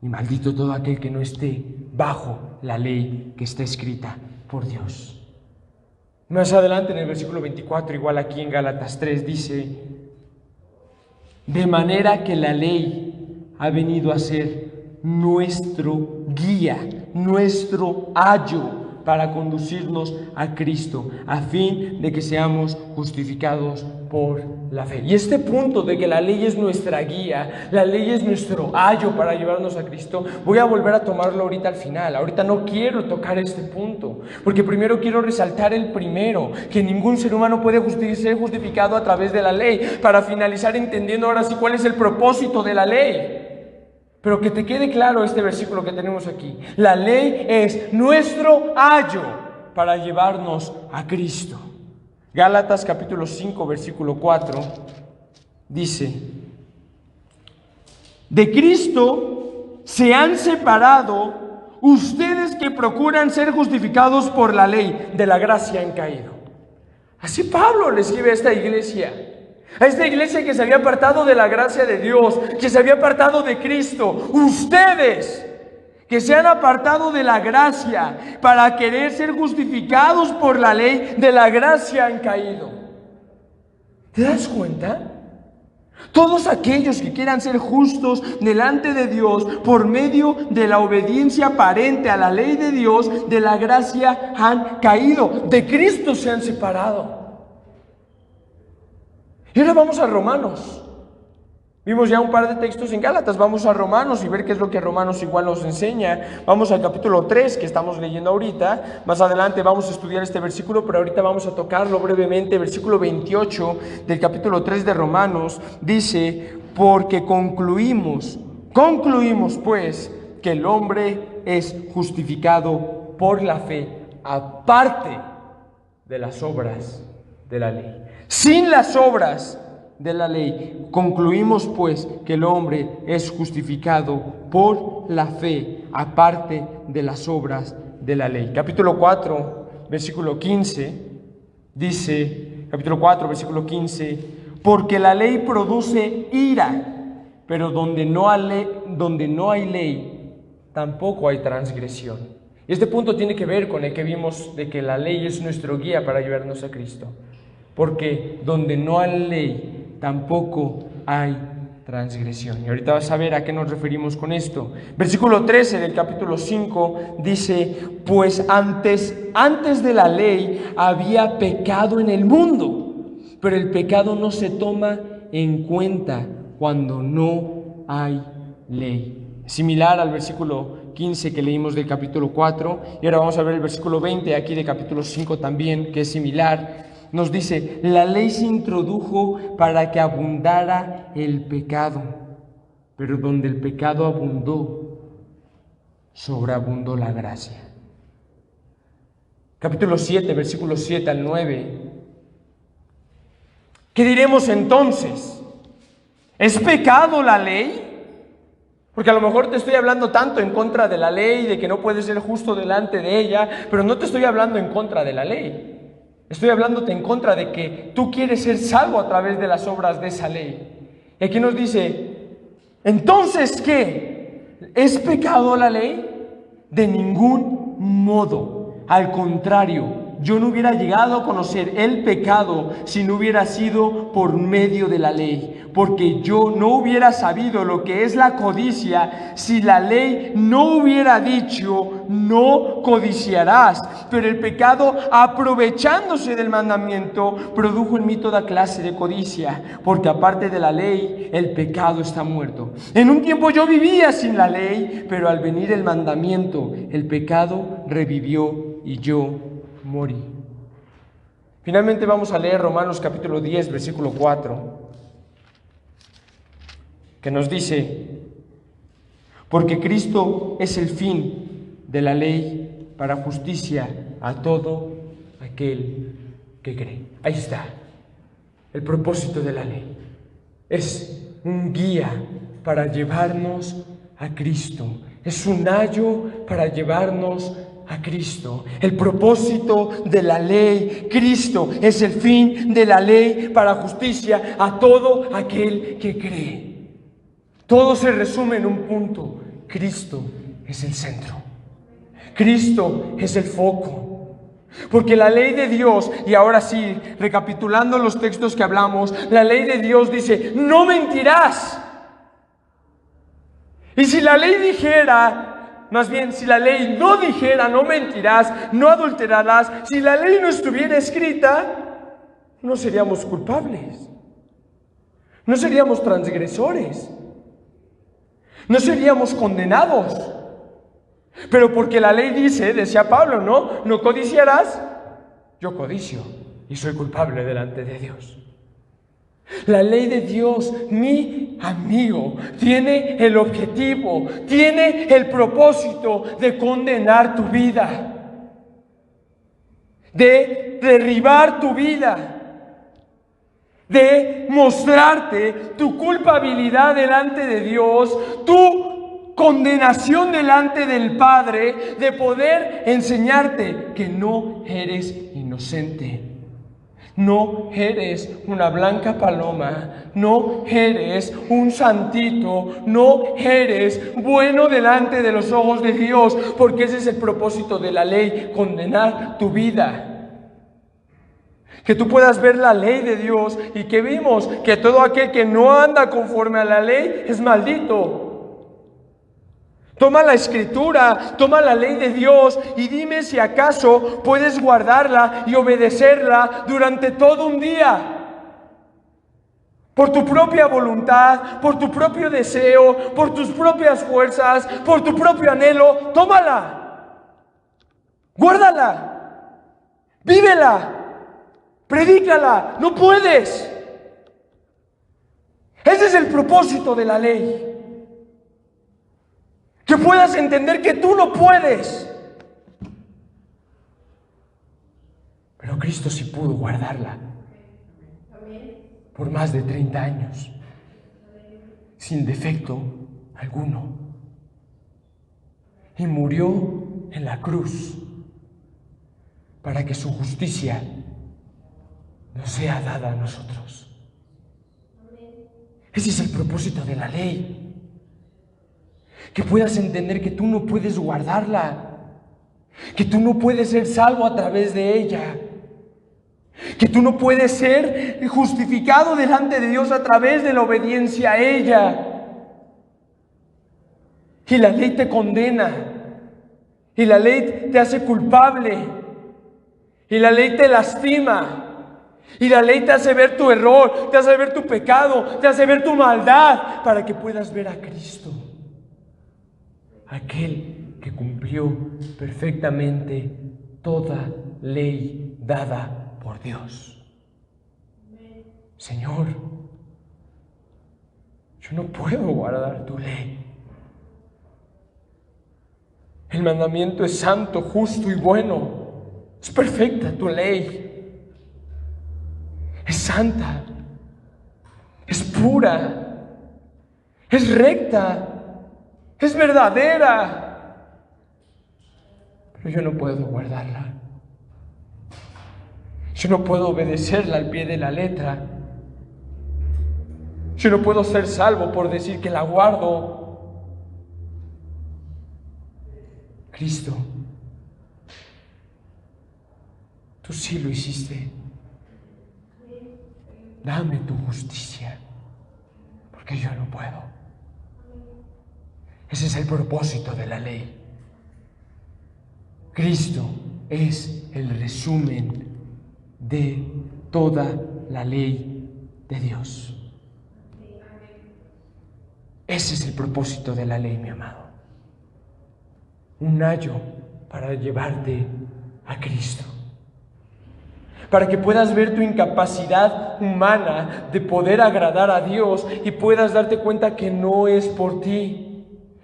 Y maldito todo aquel que no esté bajo la ley que está escrita por Dios. Más adelante en el versículo 24, igual aquí en Gálatas 3, dice, de manera que la ley ha venido a ser nuestro guía, nuestro ayo para conducirnos a Cristo, a fin de que seamos justificados por la fe. Y este punto de que la ley es nuestra guía, la ley es nuestro ayo para llevarnos a Cristo, voy a volver a tomarlo ahorita al final. Ahorita no quiero tocar este punto, porque primero quiero resaltar el primero, que ningún ser humano puede ser justificado a través de la ley, para finalizar entendiendo ahora sí cuál es el propósito de la ley. Pero que te quede claro este versículo que tenemos aquí. La ley es nuestro ayo para llevarnos a Cristo. Gálatas capítulo 5, versículo 4, dice, de Cristo se han separado ustedes que procuran ser justificados por la ley, de la gracia han caído. Así Pablo le escribe a esta iglesia que se había apartado de la gracia de Dios, que se había apartado de Cristo. Ustedes que se han apartado de la gracia para querer ser justificados por la ley, de la gracia han caído. ¿Te das cuenta? Todos aquellos que quieran ser justos delante de Dios por medio de la obediencia aparente a la ley de Dios, de la gracia han caído, de Cristo se han separado. Y ahora vamos a Romanos. Vimos ya un par de textos en Gálatas, vamos a Romanos y ver qué es lo que Romanos igual nos enseña. Vamos al capítulo 3 que estamos leyendo ahorita. Más adelante vamos a estudiar este versículo, pero ahorita vamos a tocarlo brevemente. Versículo 28 del capítulo 3 de Romanos dice, porque concluimos pues que el hombre es justificado por la fe, aparte de las obras de la ley. Sin las obras de la ley, concluimos pues que el hombre es justificado por la fe, aparte de las obras de la ley. Capítulo 4, versículo 15, dice, capítulo 4, versículo 15, porque la ley produce ira, pero donde no hay ley, tampoco hay transgresión. Y este punto tiene que ver con el que vimos de que la ley es nuestro guía para llevarnos a Cristo. Porque donde no hay ley, tampoco hay transgresión. Y ahorita vas a ver a qué nos referimos con esto. Versículo 13 del capítulo 5 dice, pues antes de la ley había pecado en el mundo, pero el pecado no se toma en cuenta cuando no hay ley. Similar al versículo 15 que leímos del capítulo 4. Y ahora vamos a ver el versículo 20 aquí de capítulo 5 también, que es similar. Nos dice, la ley se introdujo para que abundara el pecado, pero donde el pecado abundó, sobreabundó la gracia. Capítulo 7, versículos 7 al 9. ¿Qué diremos entonces? ¿Es pecado la ley? Porque a lo mejor te estoy hablando tanto en contra de la ley, de que no puedes ser justo delante de ella, pero no te estoy hablando en contra de la ley. Estoy hablándote en contra de que tú quieres ser salvo a través de las obras de esa ley. Y aquí nos dice, ¿entonces qué? ¿Es pecado la ley? De ningún modo. Al contrario, yo no hubiera llegado a conocer el pecado si no hubiera sido por medio de la ley, porque yo no hubiera sabido lo que es la codicia si la ley no hubiera dicho, no codiciarás. Pero el pecado, aprovechándose del mandamiento, produjo en mí toda clase de codicia, porque aparte de la ley, el pecado está muerto. En un tiempo yo vivía sin la ley, pero al venir el mandamiento, el pecado revivió y yo morí. Finalmente vamos a leer Romanos capítulo 10, versículo 4, que nos dice, porque Cristo es el fin de la ley para justicia a todo aquel que cree. Ahí está, el propósito de la ley. Es un guía para llevarnos a Cristo. Es un ayo para llevarnos a Cristo. El propósito de la ley, Cristo es el fin de la ley para justicia a todo aquel que cree. Todo se resume en un punto: Cristo es el centro. Cristo es el foco. Porque la ley de Dios, y ahora sí, recapitulando los textos que hablamos, la ley de Dios dice, no mentirás. Y si la ley dijera, más bien, si la ley no dijera, no mentirás, no adulterarás, si la ley no estuviera escrita, no seríamos culpables, no seríamos transgresores, no seríamos condenados. Pero porque la ley dice, decía Pablo, no codiciarás, yo codicio y soy culpable delante de Dios. La ley de Dios, mi amigo, tiene el objetivo, tiene el propósito de condenar tu vida, de derribar tu vida, de mostrarte tu culpabilidad delante de Dios, tu condenación delante del Padre, de poder enseñarte que no eres inocente. No eres una blanca paloma, no eres un santito, no eres bueno delante de los ojos de Dios, porque ese es el propósito de la ley, condenar tu vida. Que tú puedas ver la ley de Dios y que vimos que todo aquel que no anda conforme a la ley es maldito. Toma la escritura, toma la ley de Dios y dime si acaso puedes guardarla y obedecerla durante todo un día. Por tu propia voluntad, por tu propio deseo, por tus propias fuerzas, por tu propio anhelo, tómala. Guárdala. Vívela. Predícala. No puedes. Ese es el propósito de la ley. Que puedas entender que tú no puedes. Pero Cristo sí pudo guardarla por más de 30 años, sin defecto alguno. Y murió en la cruz para que su justicia nos sea dada a nosotros. Ese es el propósito de la ley. Que puedas entender que tú no puedes guardarla, que tú no puedes ser salvo a través de ella, que tú no puedes ser justificado delante de Dios a través de la obediencia a ella. Y la ley te condena, y la ley te hace culpable, y la ley te lastima, y la ley te hace ver tu error, te hace ver tu pecado, te hace ver tu maldad, para que puedas ver a Cristo. Aquel que cumplió perfectamente toda ley dada por Dios. Señor, yo no puedo guardar tu ley. El mandamiento es santo, justo y bueno. Es perfecta tu ley. Es santa, es pura, es recta, es verdadera, pero yo no puedo guardarla. Yo no puedo obedecerla al pie de la letra. Yo no puedo ser salvo por decir que la guardo. Cristo, tú sí lo hiciste. Dame tu justicia, porque yo no puedo. Ese es el propósito de la ley. Cristo es el resumen de toda la ley de Dios. Ese es el propósito de la ley, mi amado. Un ayo para llevarte a Cristo. Para que puedas ver tu incapacidad humana de poder agradar a Dios y puedas darte cuenta que no es por ti.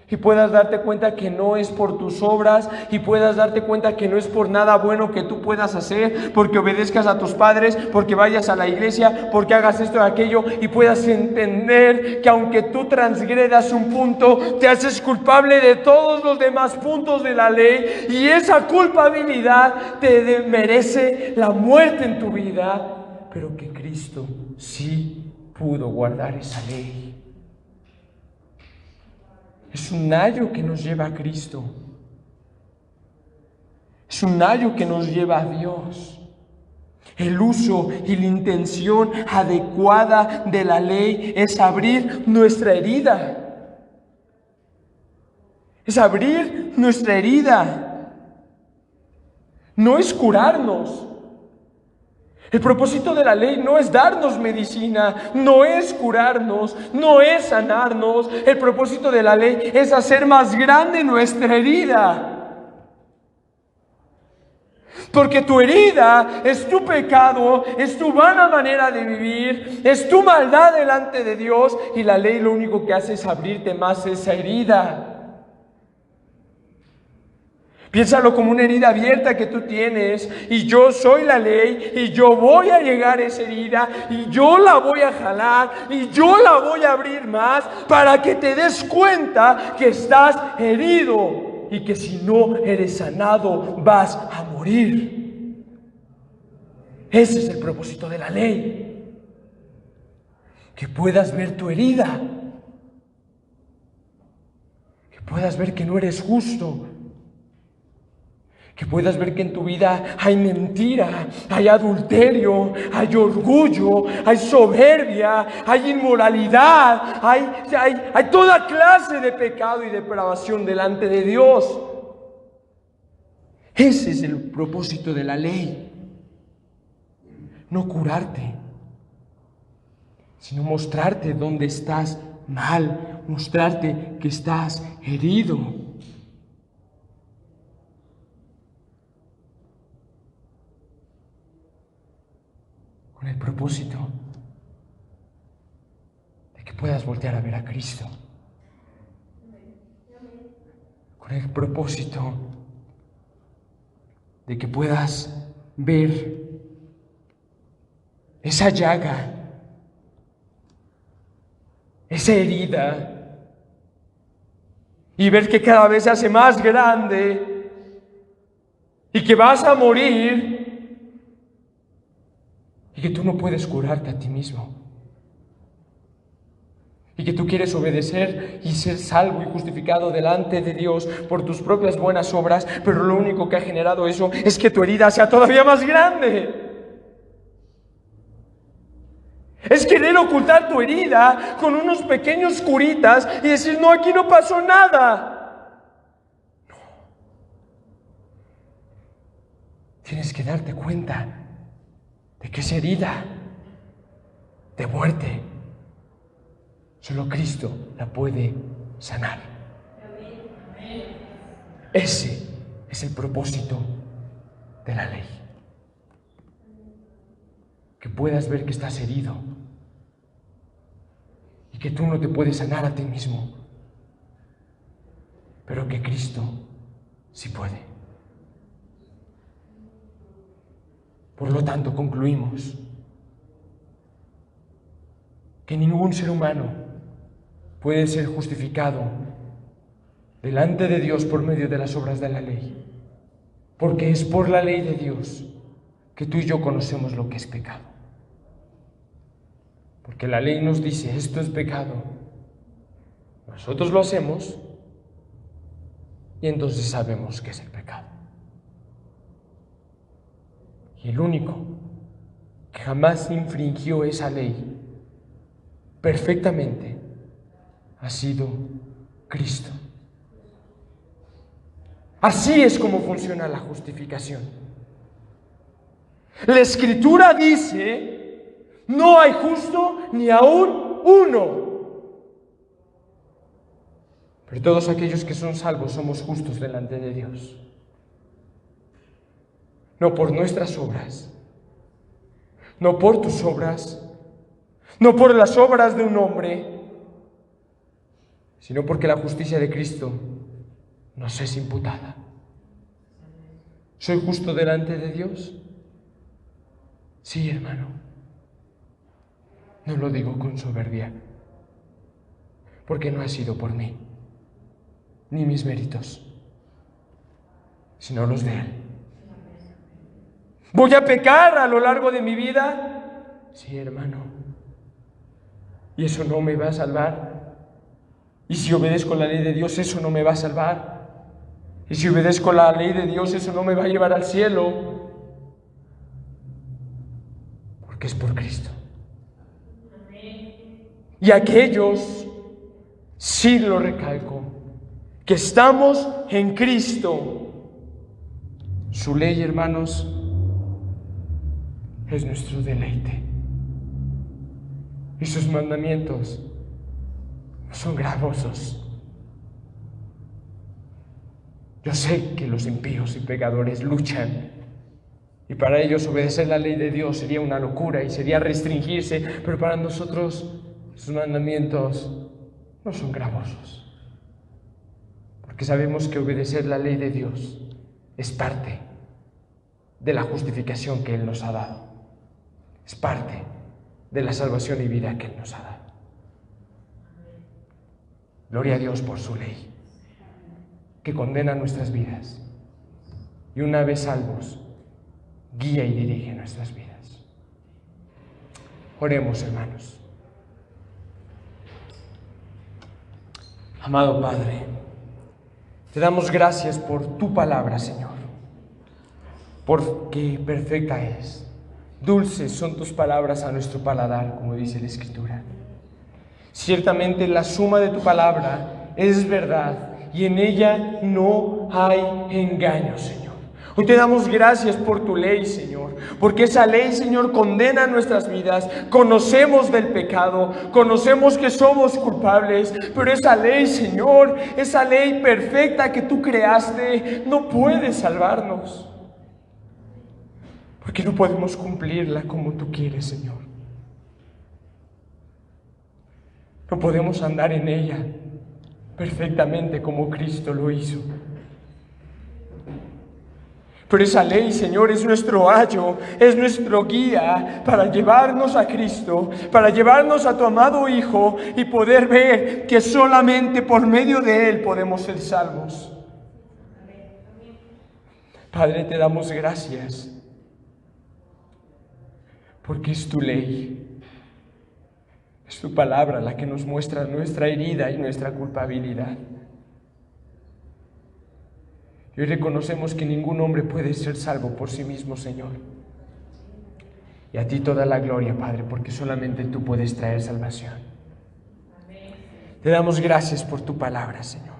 Y puedas darte cuenta que no es por tus obras y puedas darte cuenta que no es por nada bueno que tú puedas hacer, porque obedezcas a tus padres, porque vayas a la iglesia, porque hagas esto y aquello, y puedas entender que aunque tú transgredas un punto, te haces culpable de todos los demás puntos de la ley, y esa culpabilidad te merece la muerte en tu vida, pero que Cristo sí pudo guardar esa ley. Es un ayo que nos lleva a Cristo. Es un ayo que nos lleva a Dios. El uso y la intención adecuada de la ley es abrir nuestra herida. Es abrir nuestra herida. No es curarnos. El propósito de la ley no es darnos medicina, no es curarnos, no es sanarnos. El propósito de la ley es hacer más grande nuestra herida. Porque tu herida es tu pecado, es tu vana manera de vivir, es tu maldad delante de Dios, y la ley lo único que hace es abrirte más esa herida. Piénsalo como una herida abierta que tú tienes, y yo soy la ley, y yo voy a llegar a esa herida, y yo la voy a jalar, y yo la voy a abrir más, para que te des cuenta que estás herido, y que si no eres sanado, vas a morir. Ese es el propósito de la ley. Que puedas ver tu herida, que puedas ver que no eres justo, que puedas ver que en tu vida hay mentira, hay adulterio, hay orgullo, hay soberbia, hay inmoralidad, hay toda clase de pecado y depravación delante de Dios. Ese es el propósito de la ley. No curarte, sino mostrarte dónde estás mal, mostrarte que estás herido. Con el propósito de que puedas voltear a ver a Cristo. Con el propósito de que puedas ver esa llaga, esa herida, y ver que cada vez se hace más grande y que vas a morir. Y que tú no puedes curarte a ti mismo. Y que tú quieres obedecer y ser salvo y justificado delante de Dios por tus propias buenas obras, pero lo único que ha generado eso es que tu herida sea todavía más grande. Es querer ocultar tu herida con unos pequeños curitas y decir, no, aquí no pasó nada. No. Tienes que darte cuenta de que esa herida de muerte, solo Cristo la puede sanar. Ese es el propósito de la ley. Que puedas ver que estás herido y que tú no te puedes sanar a ti mismo, pero que Cristo sí puede. Por lo tanto, concluimos. que ningún ser humano puede ser justificado delante de Dios por medio de las obras de la ley, porque es por la ley de Dios que tú y yo conocemos lo que es pecado. Porque la ley nos dice, esto es pecado. Nosotros lo hacemos y entonces sabemos qué es el pecado. Y el único que jamás infringió esa ley perfectamente ha sido Cristo. Así es como funciona la justificación. La Escritura dice, no hay justo ni aún uno. Pero todos aquellos que son salvos somos justos delante de Dios. No por nuestras obras, no por tus obras, no por las obras de un hombre, sino porque la justicia de Cristo nos es imputada. ¿Soy justo delante de Dios? Sí, hermano. No lo digo con soberbia, porque no ha sido por mí, ni mis méritos, sino los de Él. ¿Voy a pecar a lo largo de mi vida? Sí, hermano. ¿Y eso no me va a salvar? ¿Y si obedezco la ley de Dios, eso no me va a salvar? ¿Y si obedezco la ley de Dios, eso no me va a llevar al cielo? Porque es por Cristo. Y aquellos, sí lo recalco, que estamos en Cristo, su ley, hermanos, es nuestro deleite. Y sus mandamientos son gravosos. Yo sé que los impíos y pecadores luchan, y para ellos obedecer la ley de Dios sería una locura y sería restringirse, pero para nosotros sus mandamientos no son gravosos, porque sabemos que obedecer la ley de Dios es parte de la justificación que Él nos ha dado, es parte de la salvación y vida que Él nos ha dado. Gloria a Dios por su ley, que condena nuestras vidas y una vez salvos, guía y dirige nuestras vidas. Oremos, hermanos. Amado Padre, te damos gracias por tu palabra, Señor, porque perfecta es. Dulces son tus palabras a nuestro paladar, como dice la Escritura. Ciertamente la suma de tu palabra es verdad y en ella no hay engaño, Señor. Hoy te damos gracias por tu ley, Señor, porque esa ley, Señor, condena nuestras vidas. Conocemos del pecado, conocemos que somos culpables, pero esa ley, Señor, esa ley perfecta que tú creaste, no puede salvarnos, porque no podemos cumplirla como tú quieres, Señor. No podemos andar en ella perfectamente como Cristo lo hizo. Pero esa ley, Señor, es nuestro ayo, es nuestro guía para llevarnos a Cristo, para llevarnos a tu amado Hijo y poder ver que solamente por medio de Él podemos ser salvos. Padre, te damos gracias porque es tu ley, es tu palabra la que nos muestra nuestra herida y nuestra culpabilidad. Y hoy reconocemos que ningún hombre puede ser salvo por sí mismo, Señor. Y a ti toda la gloria, Padre, porque solamente tú puedes traer salvación. Te damos gracias por tu palabra, Señor.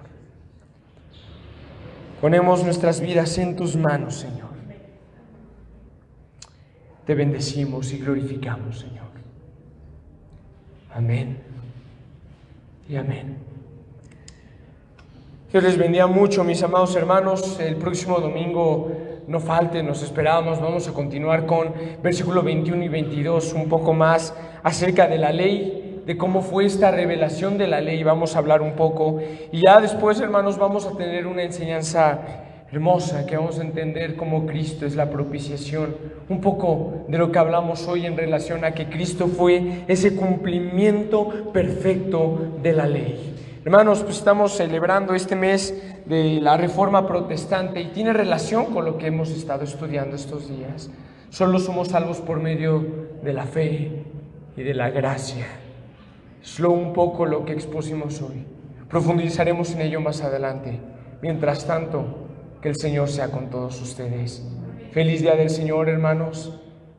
Ponemos nuestras vidas en tus manos, Señor. Te bendecimos y glorificamos, Señor. Amén y amén. Dios les bendiga mucho, mis amados hermanos. El próximo domingo no falte, nos esperamos. Vamos a continuar con versículo 21 y 22, un poco más acerca de la ley, de cómo fue esta revelación de la ley. Vamos a hablar un poco y ya después, hermanos, vamos a tener una enseñanza hermosa, que vamos a entender cómo Cristo es la propiciación. Un poco de lo que hablamos hoy en relación a que Cristo fue ese cumplimiento perfecto de la ley. Hermanos, pues estamos celebrando este mes de la Reforma Protestante y tiene relación con lo que hemos estado estudiando estos días. Solo somos salvos por medio de la fe y de la gracia. Es un poco lo que expusimos hoy. Profundizaremos en ello más adelante. Mientras tanto, que el Señor sea con todos ustedes. Feliz día del Señor, hermanos.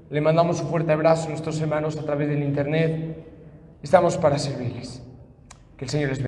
Le mandamos un fuerte abrazo a nuestros hermanos a través del internet. Estamos para servirles. Que el Señor les bendiga.